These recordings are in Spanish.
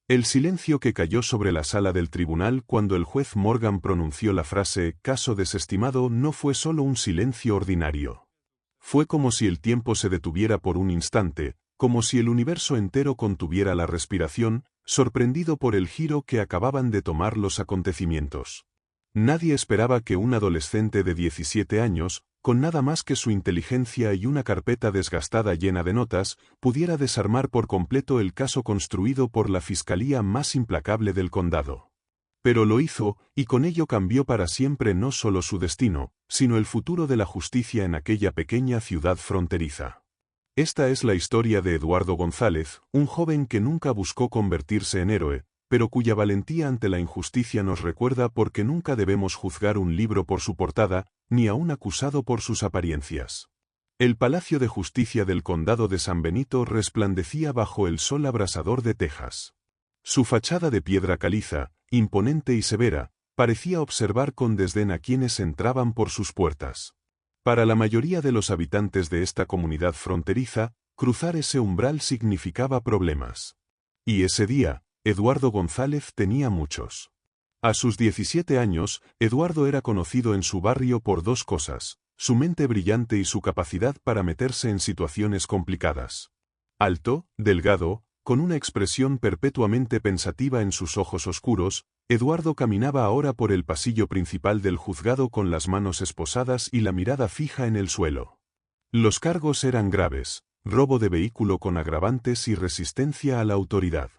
El silencio que cayó sobre la sala del tribunal cuando el juez Morgan pronunció la frase «caso desestimado» no fue solo un silencio ordinario. Fue como si el tiempo se detuviera por un instante, como si el universo entero contuviera la respiración, sorprendido por el giro que acababan de tomar los acontecimientos. Nadie esperaba que un adolescente de 17 años, con nada más que su inteligencia y una carpeta desgastada llena de notas, pudiera desarmar por completo el caso construido por la fiscalía más implacable del condado. Pero lo hizo, y con ello cambió para siempre no solo su destino, sino el futuro de la justicia en aquella pequeña ciudad fronteriza. Esta es la historia de Eduardo González, un joven que nunca buscó convertirse en héroe, pero cuya valentía ante la injusticia nos recuerda por qué nunca debemos juzgar un libro por su portada, ni a un acusado por sus apariencias. El Palacio de Justicia del Condado de San Benito resplandecía bajo el sol abrasador de Texas. Su fachada de piedra caliza, imponente y severa, parecía observar con desdén a quienes entraban por sus puertas. Para la mayoría de los habitantes de esta comunidad fronteriza, cruzar ese umbral significaba problemas. Y ese día, Eduardo González tenía muchos. A sus 17 años, Eduardo era conocido en su barrio por dos cosas: su mente brillante y su capacidad para meterse en situaciones complicadas. Alto, delgado, con una expresión perpetuamente pensativa en sus ojos oscuros, Eduardo caminaba ahora por el pasillo principal del juzgado con las manos esposadas y la mirada fija en el suelo. Los cargos eran graves: robo de vehículo con agravantes y resistencia a la autoridad.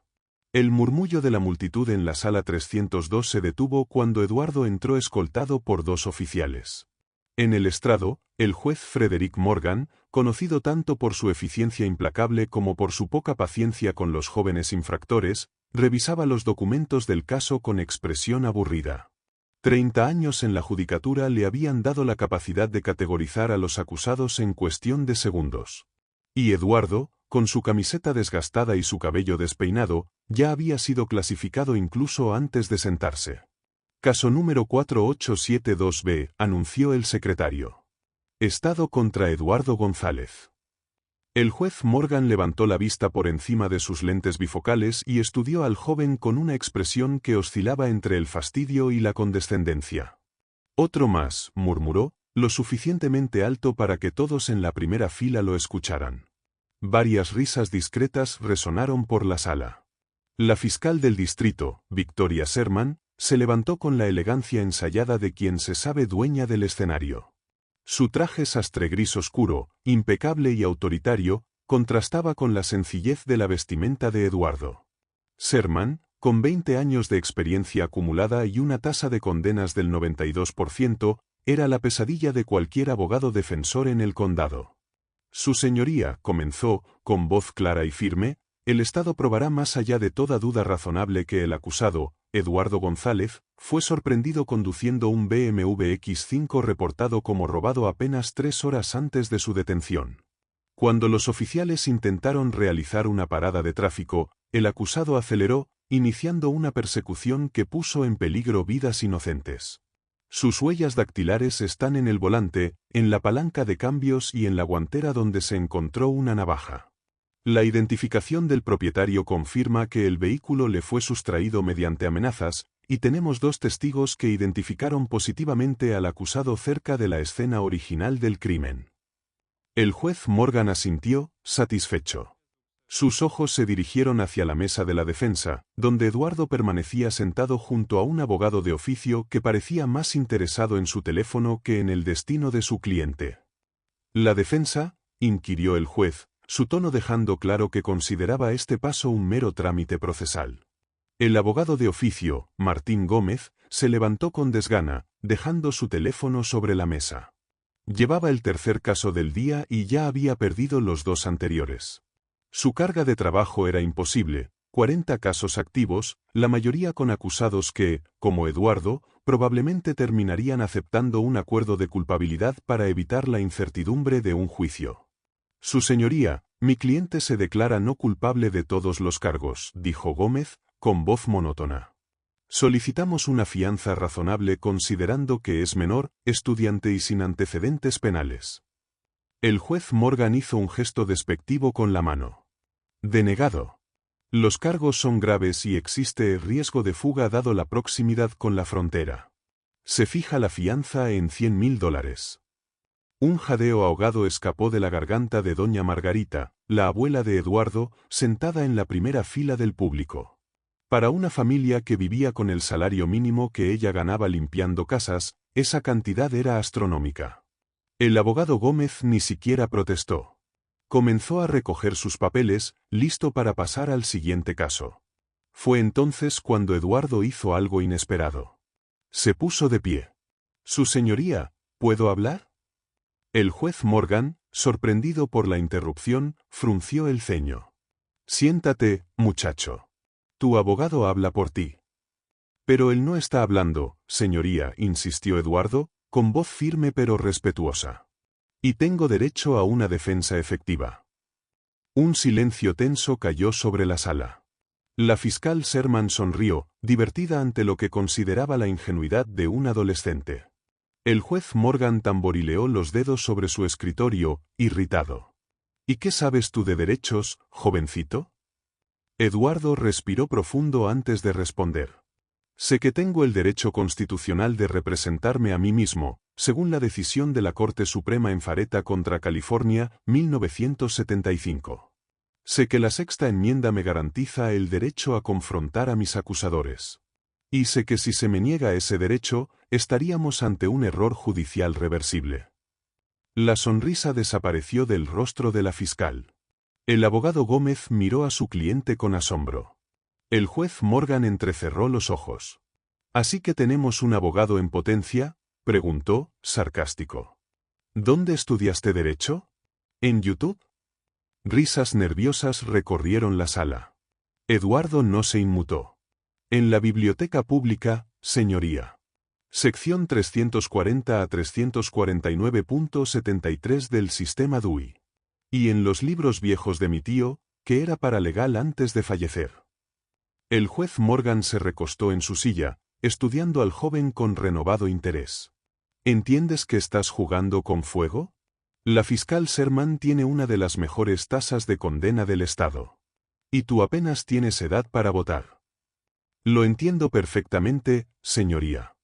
El murmullo de la multitud en la sala 302 se detuvo cuando Eduardo entró escoltado por dos oficiales. En el estrado, el juez Frederick Morgan, conocido tanto por su eficiencia implacable como por su poca paciencia con los jóvenes infractores, revisaba los documentos del caso con expresión aburrida. 30 años en la judicatura le habían dado la capacidad de categorizar a los acusados en cuestión de segundos. Y Eduardo, con su camiseta desgastada y su cabello despeinado, ya había sido clasificado incluso antes de sentarse. Caso número 4872B, anunció el secretario. Estado contra Eduardo González. El juez Morgan levantó la vista por encima de sus lentes bifocales y estudió al joven con una expresión que oscilaba entre el fastidio y la condescendencia. Otro más, murmuró, lo suficientemente alto para que todos en la primera fila lo escucharan. Varias risas discretas resonaron por la sala. La fiscal del distrito, Victoria Sherman, se levantó con la elegancia ensayada de quien se sabe dueña del escenario. Su traje sastre gris oscuro, impecable y autoritario, contrastaba con la sencillez de la vestimenta de Eduardo. Sherman, con 20 años de experiencia acumulada y una tasa de condenas del 92%, era la pesadilla de cualquier abogado defensor en el condado. Su señoría, comenzó, con voz clara y firme, el Estado probará más allá de toda duda razonable que el acusado, Eduardo González, fue sorprendido conduciendo un BMW X5 reportado como robado apenas 3 horas antes de su detención. Cuando los oficiales intentaron realizar una parada de tráfico, el acusado aceleró, iniciando una persecución que puso en peligro vidas inocentes. Sus huellas dactilares están en el volante, en la palanca de cambios y en la guantera donde se encontró una navaja. La identificación del propietario confirma que el vehículo le fue sustraído mediante amenazas, y tenemos dos testigos que identificaron positivamente al acusado cerca de la escena original del crimen. El juez Morgan asintió, satisfecho. Sus ojos se dirigieron hacia la mesa de la defensa, donde Eduardo permanecía sentado junto a un abogado de oficio que parecía más interesado en su teléfono que en el destino de su cliente. ¿La defensa?, inquirió el juez, su tono dejando claro que consideraba este paso un mero trámite procesal. El abogado de oficio, Martín Gómez, se levantó con desgana, dejando su teléfono sobre la mesa. Llevaba el tercer caso del día y ya había perdido los dos anteriores. Su carga de trabajo era imposible: 40 casos activos, la mayoría con acusados que, como Eduardo, probablemente terminarían aceptando un acuerdo de culpabilidad para evitar la incertidumbre de un juicio. Su señoría, mi cliente se declara no culpable de todos los cargos, dijo Gómez, con voz monótona. Solicitamos una fianza razonable considerando que es menor, estudiante y sin antecedentes penales. El juez Morgan hizo un gesto despectivo con la mano. Denegado. Los cargos son graves y existe riesgo de fuga dado la proximidad con la frontera. Se fija la fianza en $100.000. Un jadeo ahogado escapó de la garganta de doña Margarita, la abuela de Eduardo, sentada en la primera fila del público. Para una familia que vivía con el salario mínimo que ella ganaba limpiando casas, esa cantidad era astronómica. El abogado Gómez ni siquiera protestó. Comenzó a recoger sus papeles, listo para pasar al siguiente caso. Fue entonces cuando Eduardo hizo algo inesperado. Se puso de pie. «Su señoría, ¿puedo hablar?» El juez Morgan, sorprendido por la interrupción, frunció el ceño. «Siéntate, muchacho. Tu abogado habla por ti». «Pero él no está hablando, señoría», insistió Eduardo, con voz firme pero respetuosa. «Y tengo derecho a una defensa efectiva». Un silencio tenso cayó sobre la sala. La fiscal Sherman sonrió, divertida ante lo que consideraba la ingenuidad de un adolescente. El juez Morgan tamborileó los dedos sobre su escritorio, irritado. «¿Y qué sabes tú de derechos, jovencito?» Eduardo respiró profundo antes de responder. «Sé que tengo el derecho constitucional de representarme a mí mismo, según la decisión de la Corte Suprema en Faretta contra California, 1975. Sé que la Sexta Enmienda me garantiza el derecho a confrontar a mis acusadores. Y sé que si se me niega ese derecho, estaríamos ante un error judicial reversible». La sonrisa desapareció del rostro de la fiscal. El abogado Gómez miró a su cliente con asombro. El juez Morgan entrecerró los ojos. «¿Así que tenemos un abogado en potencia?», preguntó, sarcástico. «¿Dónde estudiaste derecho? ¿En YouTube?». Risas nerviosas recorrieron la sala. Eduardo no se inmutó. «En la biblioteca pública, señoría. Sección 340 a 349.73 del sistema Dewey. Y en los libros viejos de mi tío, que era paralegal antes de fallecer». El juez Morgan se recostó en su silla, estudiando al joven con renovado interés. «¿Entiendes que estás jugando con fuego? La fiscal Sherman tiene una de las mejores tasas de condena del Estado. Y tú apenas tienes edad para votar». «Lo entiendo perfectamente, señoría.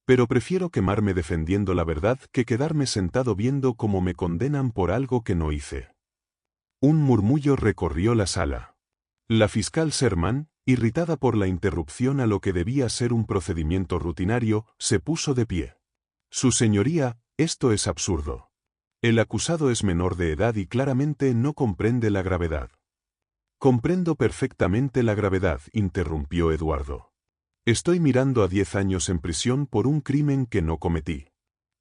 Pero prefiero quemarme defendiendo la verdad que quedarme sentado viendo cómo me condenan por algo que no hice». Un murmullo recorrió la sala. La fiscal Sherman, irritada por la interrupción a lo que debía ser un procedimiento rutinario, se puso de pie. «Su señoría, esto es absurdo. El acusado es menor de edad y claramente no comprende la gravedad». «Comprendo perfectamente la gravedad», interrumpió Eduardo. «Estoy mirando a 10 años en prisión por un crimen que no cometí.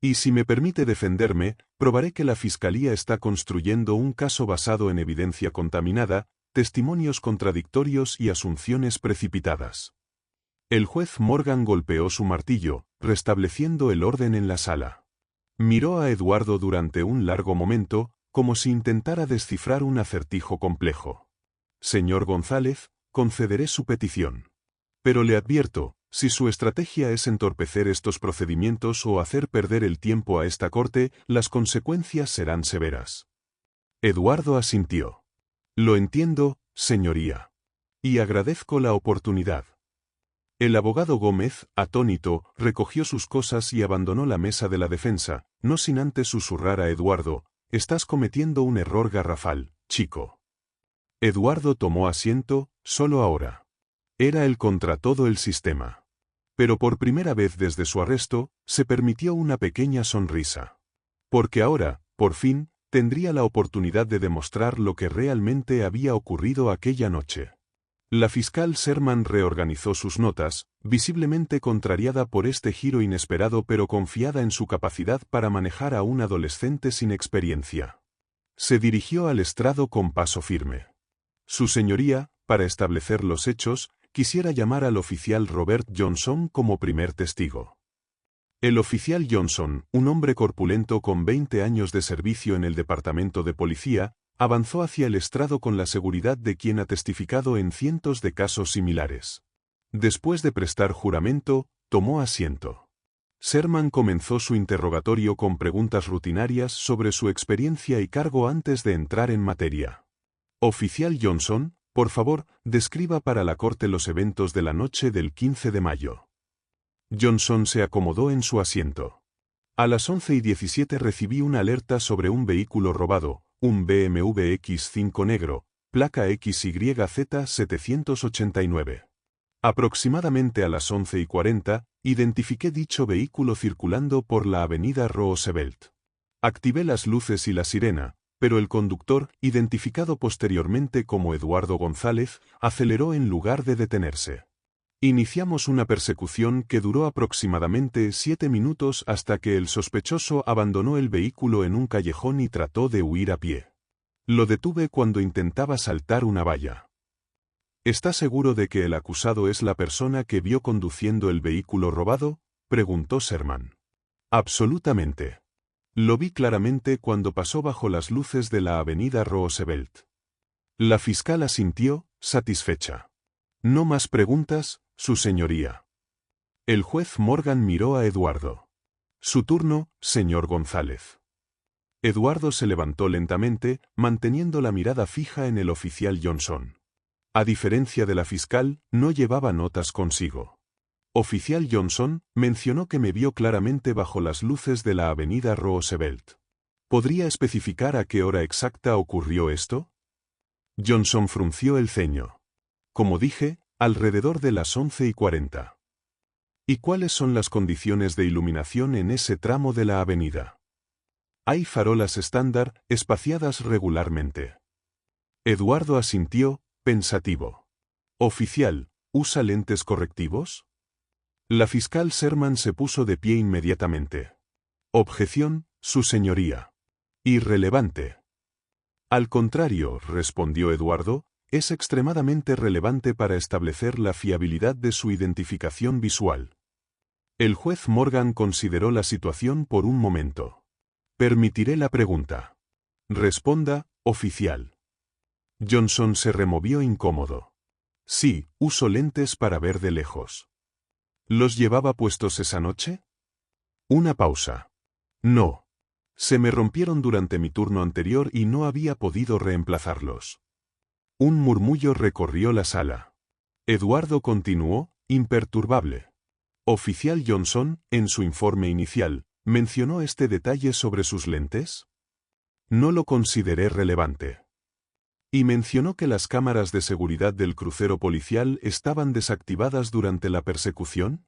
Y si me permite defenderme, probaré que la Fiscalía está construyendo un caso basado en evidencia contaminada, testimonios contradictorios y asunciones precipitadas». El juez Morgan golpeó su martillo, restableciendo el orden en la sala. Miró a Eduardo durante un largo momento, como si intentara descifrar un acertijo complejo. «Señor González, concederé su petición. Pero le advierto, si su estrategia es entorpecer estos procedimientos o hacer perder el tiempo a esta corte, las consecuencias serán severas». Eduardo asintió. «Lo entiendo, señoría. Y agradezco la oportunidad». El abogado Gómez, atónito, recogió sus cosas y abandonó la mesa de la defensa, no sin antes susurrar a Eduardo: «Estás cometiendo un error garrafal, chico». Eduardo tomó asiento, solo ahora. Era él contra todo el sistema. Pero por primera vez desde su arresto, se permitió una pequeña sonrisa. Porque ahora, por fin, tendría la oportunidad de demostrar lo que realmente había ocurrido aquella noche. La fiscal Sherman reorganizó sus notas, visiblemente contrariada por este giro inesperado pero confiada en su capacidad para manejar a un adolescente sin experiencia. Se dirigió al estrado con paso firme. «Su señoría, para establecer los hechos, quisiera llamar al oficial Robert Johnson como primer testigo». El oficial Johnson, un hombre corpulento con 20 años de servicio en el departamento de policía, avanzó hacia el estrado con la seguridad de quien ha testificado en cientos de casos similares. Después de prestar juramento, tomó asiento. Sherman comenzó su interrogatorio con preguntas rutinarias sobre su experiencia y cargo antes de entrar en materia. «Oficial Johnson, Por favor, describa para la corte los eventos de la noche del 15 de mayo. Johnson se acomodó en su asiento. A las 11:17 recibí una alerta sobre un vehículo robado, un BMW X5 negro, placa XYZ789. Aproximadamente a las 11:40, identifiqué dicho vehículo circulando por la avenida Roosevelt. Activé las luces y la sirena, pero el conductor, identificado posteriormente como Eduardo González, aceleró en lugar de detenerse. Iniciamos una persecución que duró aproximadamente 7 minutos hasta que el sospechoso abandonó el vehículo en un callejón y trató de huir a pie. Lo detuve cuando intentaba saltar una valla. ¿Está seguro de que el acusado es la persona que vio conduciendo el vehículo robado?, preguntó Sherman. Absolutamente. Lo vi claramente cuando pasó bajo las luces de la avenida Roosevelt. La fiscal asintió, satisfecha. No más preguntas, su señoría. El juez Morgan miró a Eduardo. Su turno, señor González. Eduardo se levantó lentamente, manteniendo la mirada fija en el oficial Johnson. A diferencia de la fiscal, no llevaba notas consigo. Oficial Johnson, mencionó que me vio claramente bajo las luces de la avenida Roosevelt. ¿Podría especificar a qué hora exacta ocurrió esto? Johnson frunció el ceño. Como dije, alrededor de las 11:40. ¿Y cuáles son las condiciones de iluminación en ese tramo de la avenida? Hay farolas estándar, espaciadas regularmente. Eduardo asintió, pensativo. Oficial, ¿usa lentes correctivos? La fiscal Sherman se puso de pie inmediatamente. Objeción, su señoría. Irrelevante. Al contrario, respondió Eduardo, es extremadamente relevante para establecer la fiabilidad de su identificación visual. El juez Morgan consideró la situación por un momento. Permitiré la pregunta. Responda, oficial. Johnson se removió incómodo. Sí, uso lentes para ver de lejos. ¿Los llevaba puestos esa noche? Una pausa. No. Se me rompieron durante mi turno anterior y no había podido reemplazarlos. Un murmullo recorrió la sala. Eduardo continuó, imperturbable. Oficial Johnson, en su informe inicial, ¿mencionó este detalle sobre sus lentes? No lo consideré relevante. Y mencionó que las cámaras de seguridad del crucero policial estaban desactivadas durante la persecución.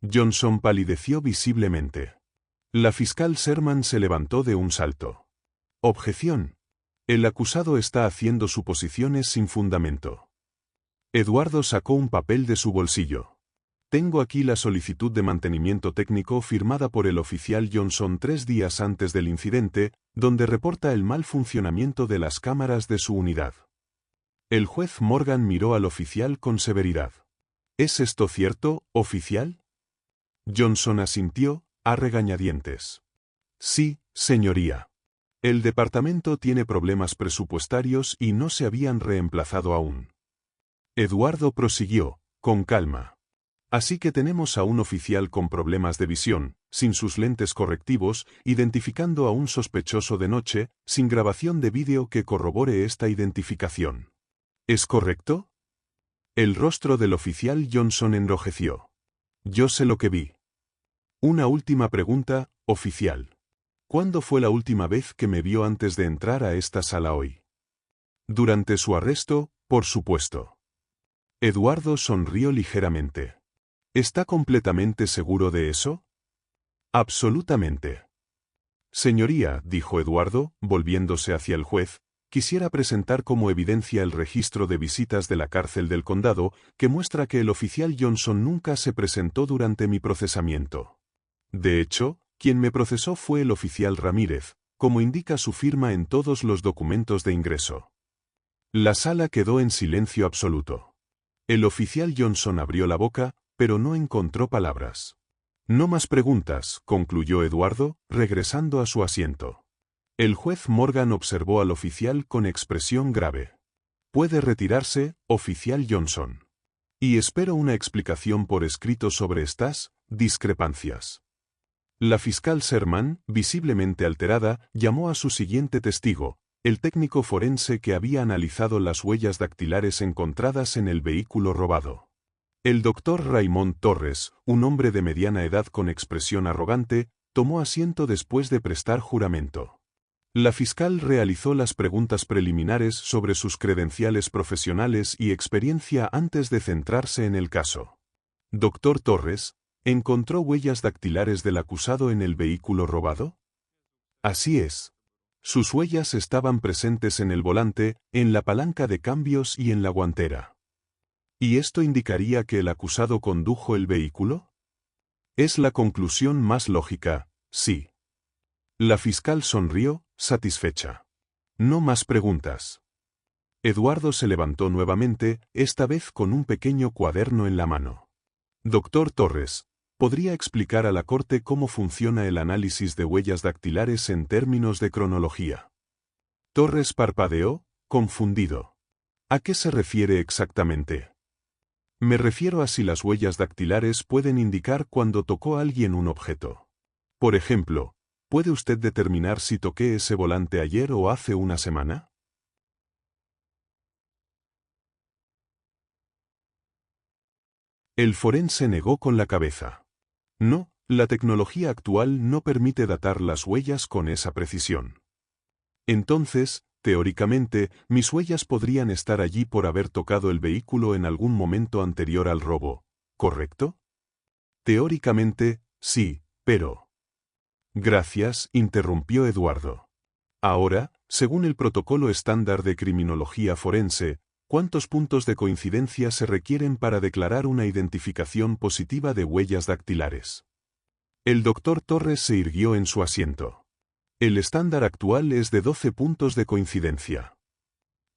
Johnson palideció visiblemente. La fiscal Sherman se levantó de un salto. Objeción. El acusado está haciendo suposiciones sin fundamento. Eduardo sacó un papel de su bolsillo. Tengo aquí la solicitud de mantenimiento técnico firmada por el oficial Johnson 3 días antes del incidente, donde reporta el mal funcionamiento de las cámaras de su unidad. El juez Morgan miró al oficial con severidad. ¿Es esto cierto, oficial? Johnson asintió, a regañadientes. Sí, señoría. El departamento tiene problemas presupuestarios y no se habían reemplazado aún. Eduardo prosiguió, con calma. Así que tenemos a un oficial con problemas de visión, sin sus lentes correctivos, identificando a un sospechoso de noche, sin grabación de vídeo que corrobore esta identificación. ¿Es correcto? El rostro del oficial Johnson enrojeció. Yo sé lo que vi. Una última pregunta, oficial. ¿Cuándo fue la última vez que me vio antes de entrar a esta sala hoy? Durante su arresto, por supuesto. Eduardo sonrió ligeramente. ¿Está completamente seguro de eso? Absolutamente. Señoría, dijo Eduardo, volviéndose hacia el juez, quisiera presentar como evidencia el registro de visitas de la cárcel del condado, que muestra que el oficial Johnson nunca se presentó durante mi procesamiento. De hecho, quien me procesó fue el oficial Ramírez, como indica su firma en todos los documentos de ingreso. La sala quedó en silencio absoluto. El oficial Johnson abrió la boca, pero no encontró palabras. No más preguntas, concluyó Eduardo, regresando a su asiento. El juez Morgan observó al oficial con expresión grave. Puede retirarse, oficial Johnson. Y espero una explicación por escrito sobre estas discrepancias. La fiscal Sherman, visiblemente alterada, llamó a su siguiente testigo, el técnico forense que había analizado las huellas dactilares encontradas en el vehículo robado. El doctor Raymond Torres, un hombre de mediana edad con expresión arrogante, tomó asiento después de prestar juramento. La fiscal realizó las preguntas preliminares sobre sus credenciales profesionales y experiencia antes de centrarse en el caso. Doctor Torres, ¿encontró huellas dactilares del acusado en el vehículo robado? Así es. Sus huellas estaban presentes en el volante, en la palanca de cambios y en la guantera. ¿Y esto indicaría que el acusado condujo el vehículo? Es la conclusión más lógica, sí. La fiscal sonrió, satisfecha. No más preguntas. Eduardo se levantó nuevamente, esta vez con un pequeño cuaderno en la mano. Doctor Torres, ¿podría explicar a la Corte cómo funciona el análisis de huellas dactilares en términos de cronología? Torres parpadeó, confundido. ¿A qué se refiere exactamente? Me refiero a si las huellas dactilares pueden indicar cuando tocó a alguien un objeto. Por ejemplo, ¿puede usted determinar si toqué ese volante ayer o hace una semana? El forense negó con la cabeza. No, la tecnología actual no permite datar las huellas con esa precisión. Entonces, teóricamente, mis huellas podrían estar allí por haber tocado el vehículo en algún momento anterior al robo, ¿correcto? Teóricamente, sí, pero... Gracias, interrumpió Eduardo. Ahora, según el protocolo estándar de criminología forense, ¿cuántos puntos de coincidencia se requieren para declarar una identificación positiva de huellas dactilares? El doctor Torres se irguió en su asiento. El estándar actual es de 12 puntos de coincidencia.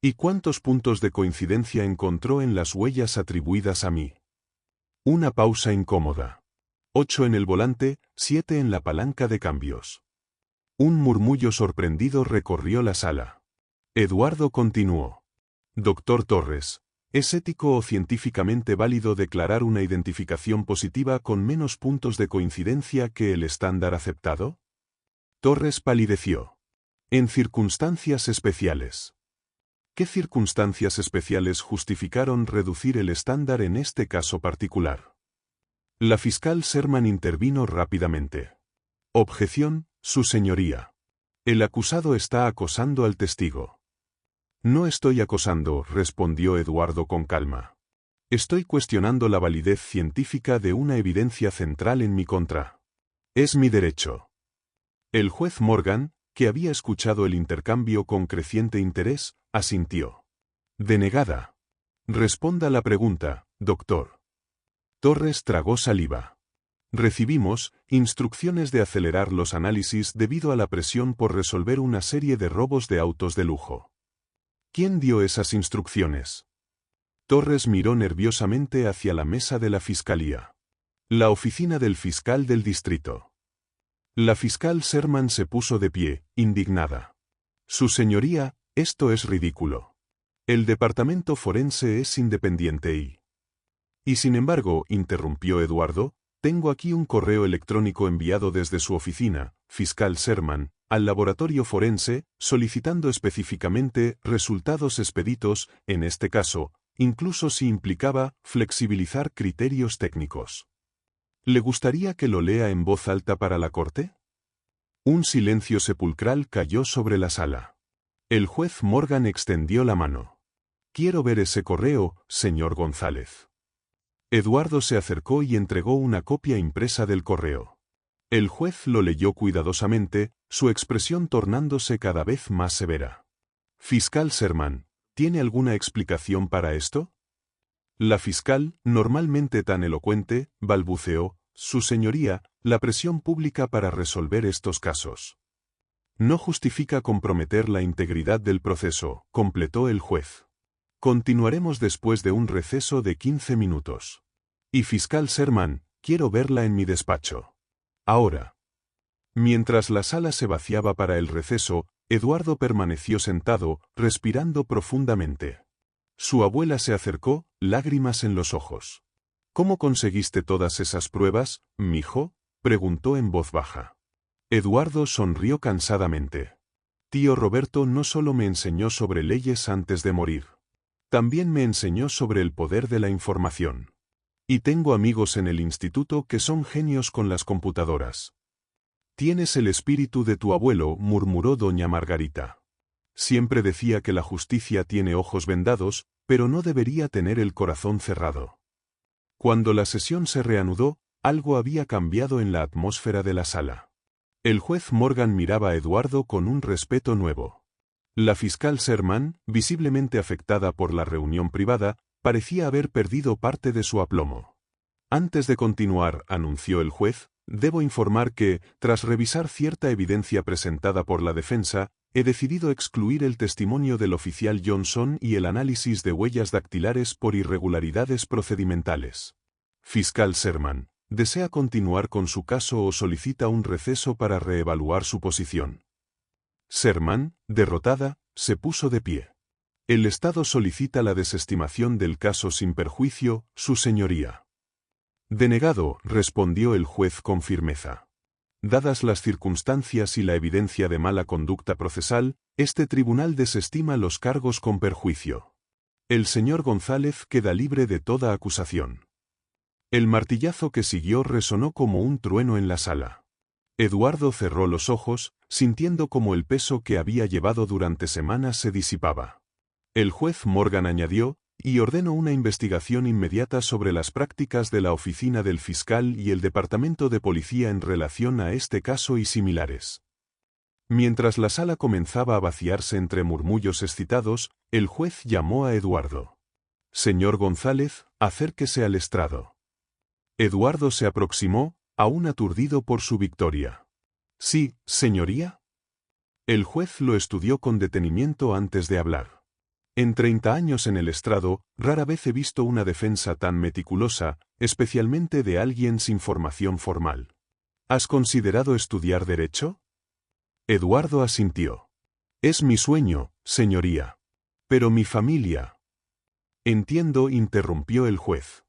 ¿Y cuántos puntos de coincidencia encontró en las huellas atribuidas a mí? Una pausa incómoda. 8 en el volante, 7 en la palanca de cambios. Un murmullo sorprendido recorrió la sala. Eduardo continuó. Doctor Torres, ¿es ético o científicamente válido declarar una identificación positiva con menos puntos de coincidencia que el estándar aceptado? Torres palideció. En circunstancias especiales. ¿Qué circunstancias especiales justificaron reducir el estándar en este caso particular? La fiscal Sherman intervino rápidamente. Objeción, su señoría. El acusado está acosando al testigo. No estoy acosando, respondió Eduardo con calma. Estoy cuestionando la validez científica de una evidencia central en mi contra. Es mi derecho. El juez Morgan, que había escuchado el intercambio con creciente interés, asintió. Denegada. Responda la pregunta, doctor. Torres tragó saliva. Recibimos instrucciones de acelerar los análisis debido a la presión por resolver una serie de robos de autos de lujo. ¿Quién dio esas instrucciones? Torres miró nerviosamente hacia la mesa de la fiscalía. La oficina del fiscal del distrito. La fiscal Sherman se puso de pie, indignada. Su señoría, esto es ridículo. El departamento forense es independiente y sin embargo, interrumpió Eduardo, tengo aquí un correo electrónico enviado desde su oficina, fiscal Sherman, al laboratorio forense, solicitando específicamente resultados expeditos, en este caso, incluso si implicaba flexibilizar criterios técnicos. ¿Le gustaría que lo lea en voz alta para la corte? Un silencio sepulcral cayó sobre la sala. El juez Morgan extendió la mano. Quiero ver ese correo, señor González. Eduardo se acercó y entregó una copia impresa del correo. El juez lo leyó cuidadosamente, su expresión tornándose cada vez más severa. Fiscal Sherman, ¿tiene alguna explicación para esto? La fiscal, normalmente tan elocuente, balbuceó, su señoría, la presión pública para resolver estos casos. No justifica comprometer la integridad del proceso, completó el juez. Continuaremos después de un receso de 15 minutos. Y fiscal Sherman, quiero verla en mi despacho. Ahora. Mientras la sala se vaciaba para el receso, Eduardo permaneció sentado, respirando profundamente. Su abuela se acercó, lágrimas en los ojos. ¿Cómo conseguiste todas esas pruebas, mijo?, preguntó en voz baja. Eduardo sonrió cansadamente. Tío Roberto no solo me enseñó sobre leyes antes de morir. También me enseñó sobre el poder de la información. Y tengo amigos en el instituto que son genios con las computadoras. Tienes el espíritu de tu abuelo, murmuró doña Margarita. Siempre decía que la justicia tiene ojos vendados, pero no debería tener el corazón cerrado. Cuando la sesión se reanudó, algo había cambiado en la atmósfera de la sala. El juez Morgan miraba a Eduardo con un respeto nuevo. La fiscal Sherman, visiblemente afectada por la reunión privada, parecía haber perdido parte de su aplomo. Antes de continuar, anunció el juez, debo informar que, tras revisar cierta evidencia presentada por la defensa, he decidido excluir el testimonio del oficial Johnson y el análisis de huellas dactilares por irregularidades procedimentales. Fiscal Sherman, ¿desea continuar con su caso o solicita un receso para reevaluar su posición? Sherman, derrotada, se puso de pie. El Estado solicita la desestimación del caso sin perjuicio, su señoría. Denegado, respondió el juez con firmeza. Dadas las circunstancias y la evidencia de mala conducta procesal, este tribunal desestima los cargos con perjuicio. El señor González queda libre de toda acusación. El martillazo que siguió resonó como un trueno en la sala. Eduardo cerró los ojos, sintiendo como el peso que había llevado durante semanas se disipaba. El juez Morgan añadió, y ordenó una investigación inmediata sobre las prácticas de la oficina del fiscal y el departamento de policía en relación a este caso y similares. Mientras la sala comenzaba a vaciarse entre murmullos excitados, el juez llamó a Eduardo. Señor González, acérquese al estrado. Eduardo se aproximó, aún aturdido por su victoria. Sí, señoría. El juez lo estudió con detenimiento antes de hablar. En 30 años en el estrado, rara vez he visto una defensa tan meticulosa, especialmente de alguien sin formación formal. ¿Has considerado estudiar derecho? Eduardo asintió. Es mi sueño, señoría. Pero mi familia. Entiendo, interrumpió el juez.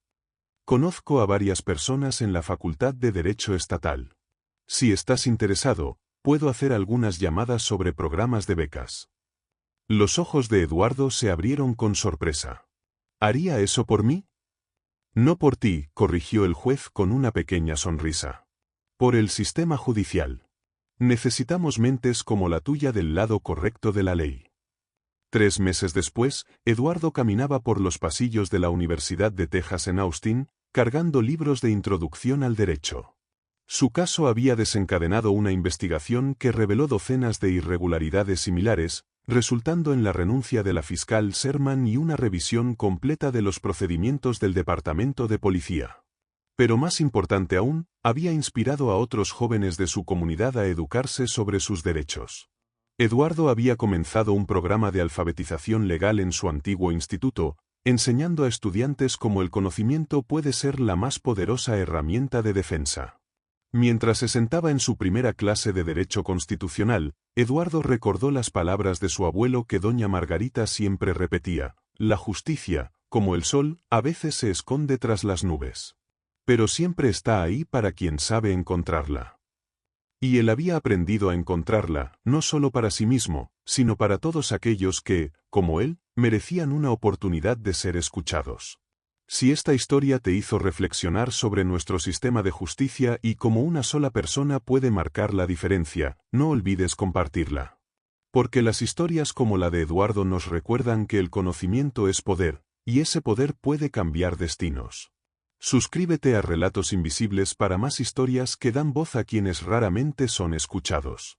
Conozco a varias personas en la Facultad de Derecho Estatal. Si estás interesado, puedo hacer algunas llamadas sobre programas de becas. Los ojos de Eduardo se abrieron con sorpresa. ¿Haría eso por mí? No por ti, corrigió el juez con una pequeña sonrisa. Por el sistema judicial. Necesitamos mentes como la tuya del lado correcto de la ley. 3 meses después, Eduardo caminaba por los pasillos de la Universidad de Texas en Austin, cargando libros de introducción al derecho. Su caso había desencadenado una investigación que reveló docenas de irregularidades similares, resultando en la renuncia de la fiscal Sherman y una revisión completa de los procedimientos del Departamento de Policía. Pero más importante aún, había inspirado a otros jóvenes de su comunidad a educarse sobre sus derechos. Eduardo había comenzado un programa de alfabetización legal en su antiguo instituto, enseñando a estudiantes cómo el conocimiento puede ser la más poderosa herramienta de defensa. Mientras se sentaba en su primera clase de Derecho Constitucional, Eduardo recordó las palabras de su abuelo que doña Margarita siempre repetía: la justicia, como el sol, a veces se esconde tras las nubes. Pero siempre está ahí para quien sabe encontrarla. Y él había aprendido a encontrarla, no solo para sí mismo, sino para todos aquellos que, como él, merecían una oportunidad de ser escuchados. Si esta historia te hizo reflexionar sobre nuestro sistema de justicia y cómo una sola persona puede marcar la diferencia, no olvides compartirla. Porque las historias como la de Eduardo nos recuerdan que el conocimiento es poder, y ese poder puede cambiar destinos. Suscríbete a Relatos Invisibles para más historias que dan voz a quienes raramente son escuchados.